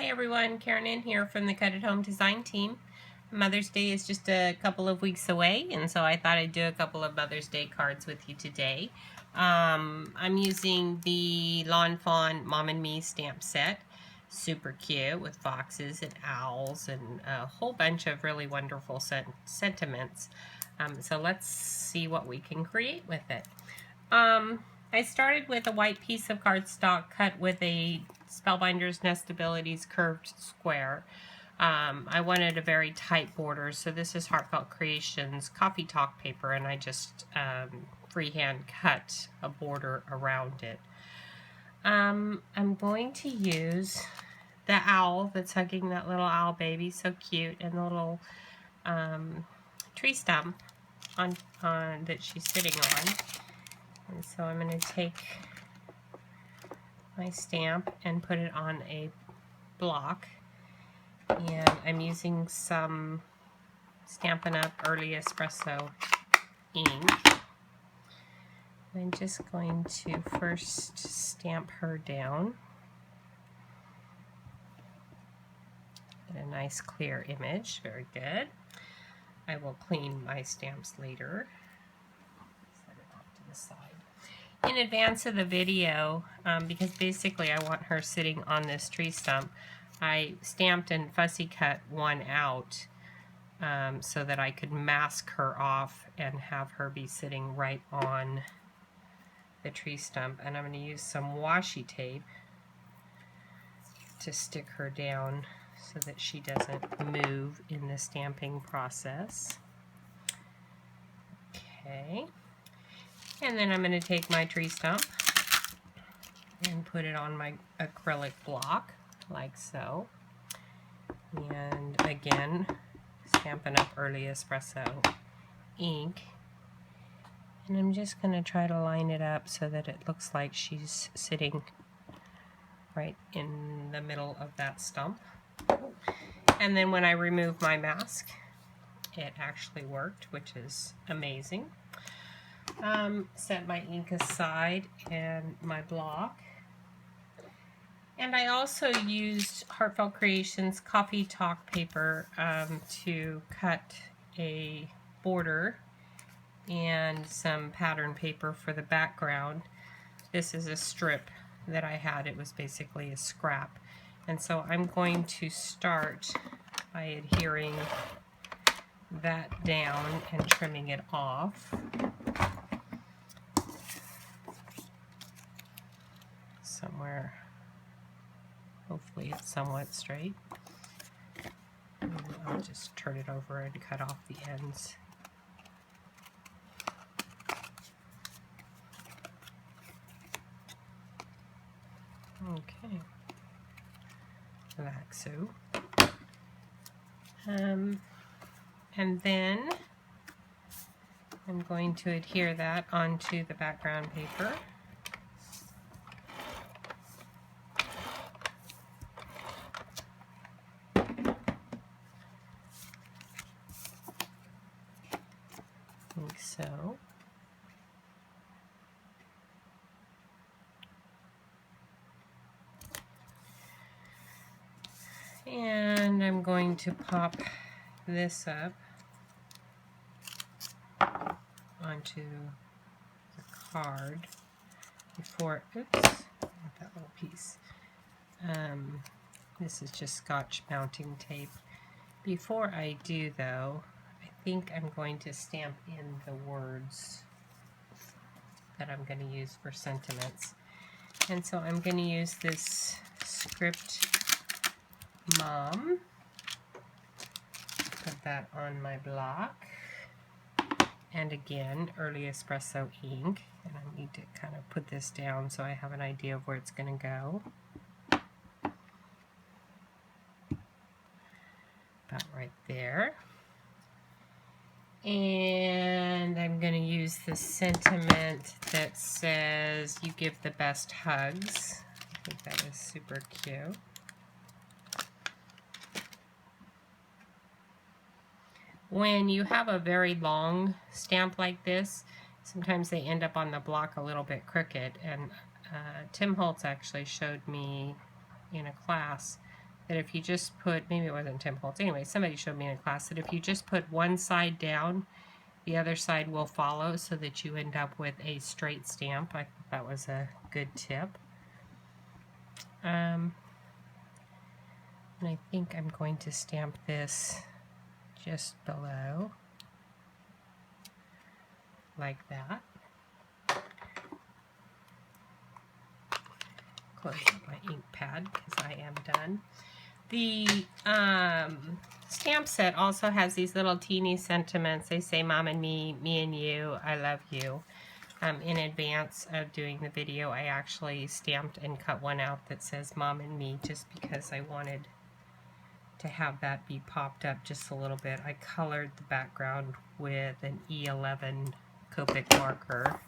everyone, Karen in here from the Cut at Home Design team. Mother's Day is just a couple of weeks away, and so I thought I'd do a couple of Mother's Day cards with you today. I'm using the Lawn Fawn Mom and Me stamp set. Super cute with foxes and owls and a whole bunch of really wonderful sentiments. So let's see what we can create with it. I started with a white piece of cardstock cut with a Spellbinder's Nestabilities curved square. I wanted a very tight border, so this is Heartfelt Creations Coffee Talk paper, and I just freehand cut a border around it. I'm going to use the owl that's hugging that little owl baby, so cute, and the little tree stump on that she's sitting on. And so I'm going to take my stamp and put it on a block, and I'm using some Stampin' Up! Early Espresso ink. I'm just going to first stamp her down. Get a nice clear image, very good. I will clean my stamps later. Set it off to the side. In advance of the video, because basically I want her sitting on this tree stump, I stamped and fussy cut one out so that I could mask her off and have her be sitting right on the tree stump. And I'm going to use some washi tape to stick her down so that she doesn't move in the stamping process. Okay. And then I'm going to take my tree stump and put it on my acrylic block, like so. And again, Stampin' Up! Early Espresso ink. And I'm just going to try to line it up so that it looks like she's sitting right in the middle of that stump. And then when I remove my mask, it actually worked, which is amazing. Set my ink aside and my block. And I also used Heartfelt Creations Coffee Talk paper to cut a border and some pattern paper for the background. This is a strip that I had. It was basically a scrap. And so I'm going to start by adhering that down and trimming it off. Somewhere, hopefully it's somewhat straight. And I'll just turn it over and cut off the ends. Okay, like so. And then I'm going to adhere that onto the background paper. Like so. And I'm going to pop this up onto the card before, oops, not that little piece. This is just Scotch mounting tape. Before I do though, I think I'm going to stamp in the words that I'm going to use for sentiments. And so I'm going to use this script Mom. Put that on my block. And again, Early Espresso ink. And I need to kind of put this down so I have an idea of where it's going to go. About right there. And I'm going to use the sentiment that says, "You give the best hugs." I think that is super cute. When you have a very long stamp like this, sometimes they end up on the block a little bit crooked, and Tim Holtz actually showed me in a class that if you just put, maybe it wasn't Tim Holtz, anyway, somebody showed me in a class that if you just put one side down, the other side will follow so that you end up with a straight stamp. I thought that was a good tip. And I think I'm going to stamp this just below, like that. Close up my ink pad because I am done. The stamp set also has these little teeny sentiments. They say Mom and me and you, I love you. In advance of doing the video, I actually stamped and cut one out that says Mom and me, just because I wanted to have that be popped up just a little bit. I colored the background with an E11 Copic marker.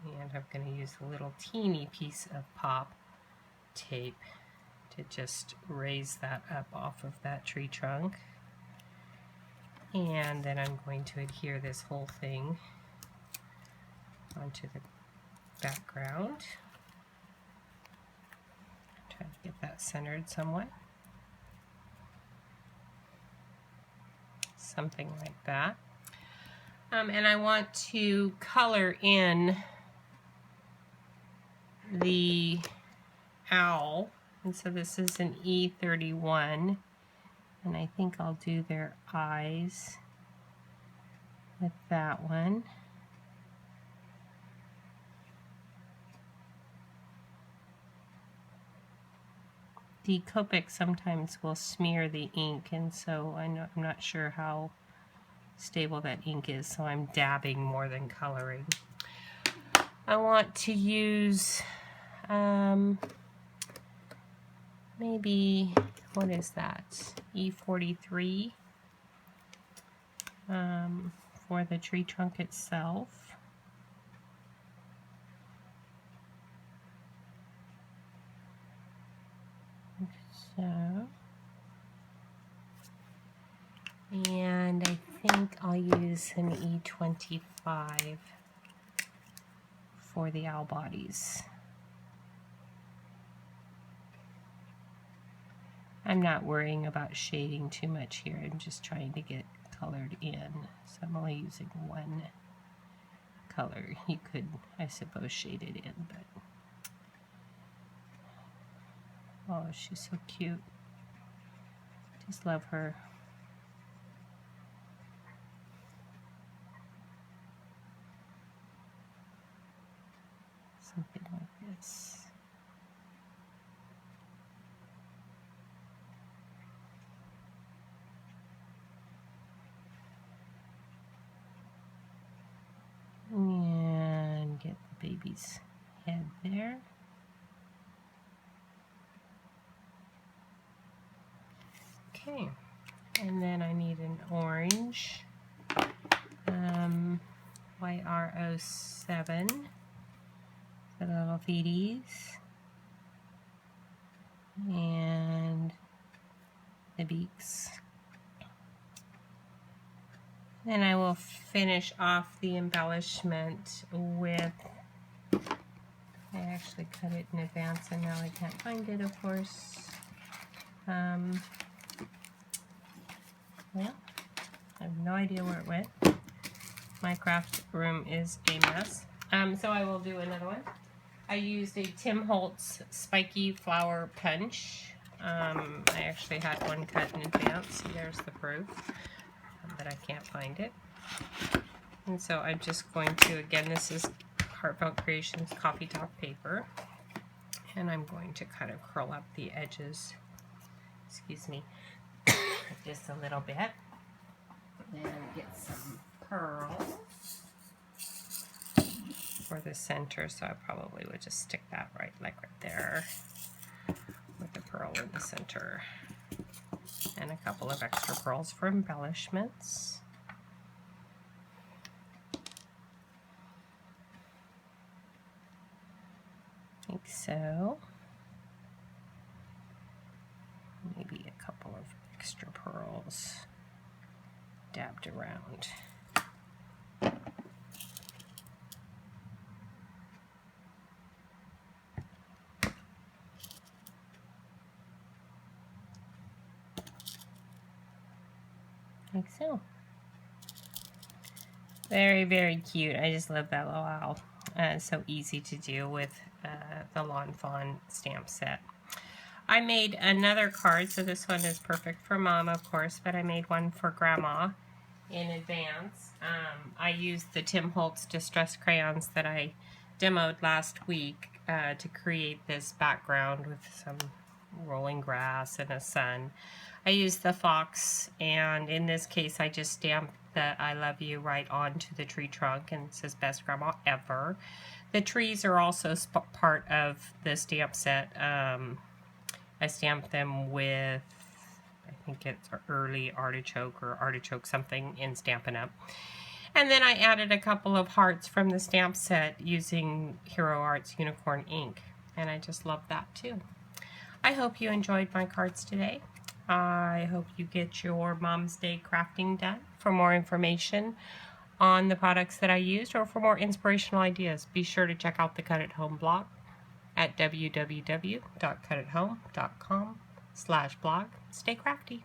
And I'm going to use a little teeny piece of pop tape to just raise that up off of that tree trunk. And then I'm going to adhere this whole thing onto the background. Try to get that centered somewhat. Something like that. And I want to color in the owl, and so this is an E31, and I think I'll do their eyes with that one. The Copic sometimes will smear the ink, and so I'm not sure how stable that ink is, so I'm dabbing more than coloring. I want to use maybe, what is that, E43 for the tree trunk itself. So, and I think I'll use an E25 for the owl bodies. I'm not worrying about shading too much here. I'm just trying to get colored in. So I'm only using one color. You could, I suppose, shade it in, but oh, she's so cute. Just love her. Something like this. And get the baby's head there. Okay, and then I need an orange, YR07, the little feeties, and the beaks. Then I will finish off the embellishment with, I actually cut it in advance and now I can't find it, of course. Well, I have no idea where it went. My craft room is a mess. So I will do another one. I used a Tim Holtz spiky flower punch. I actually had one cut in advance. There's the proof. But I can't find it. And so I'm just going to, again, this is Heartfelt Creations coffee top paper. And I'm going to kind of curl up the edges, excuse me, just a little bit. And get some pearls for the center, so I probably would just stick that right there with the pearl in the center. And a couple of extra pearls for embellishments. Like so. Maybe a couple of extra pearls dabbed around. like so. Very, very cute. I just love that little owl. It's so easy to do with the Lawn Fawn stamp set. I made another card, so this one is perfect for Mom, of course, but I made one for Grandma in advance. I used the Tim Holtz Distress crayons that I demoed last week to create this background with some rolling grass and a sun. I used the fox, and in this case I just stamped the I love you right onto the tree trunk, and it says best grandma ever. The trees are also part of the stamp set. I stamped them with, I think it's early artichoke or artichoke something in Stampin' Up. And then I added a couple of hearts from the stamp set using Hero Arts Unicorn ink. And I just love that too. I hope you enjoyed my cards today. I hope you get your Mom's Day crafting done. For more information on the products that I used or for more inspirational ideas, be sure to check out the Cut at Home blog at www.cutathome.com/blog. Stay crafty.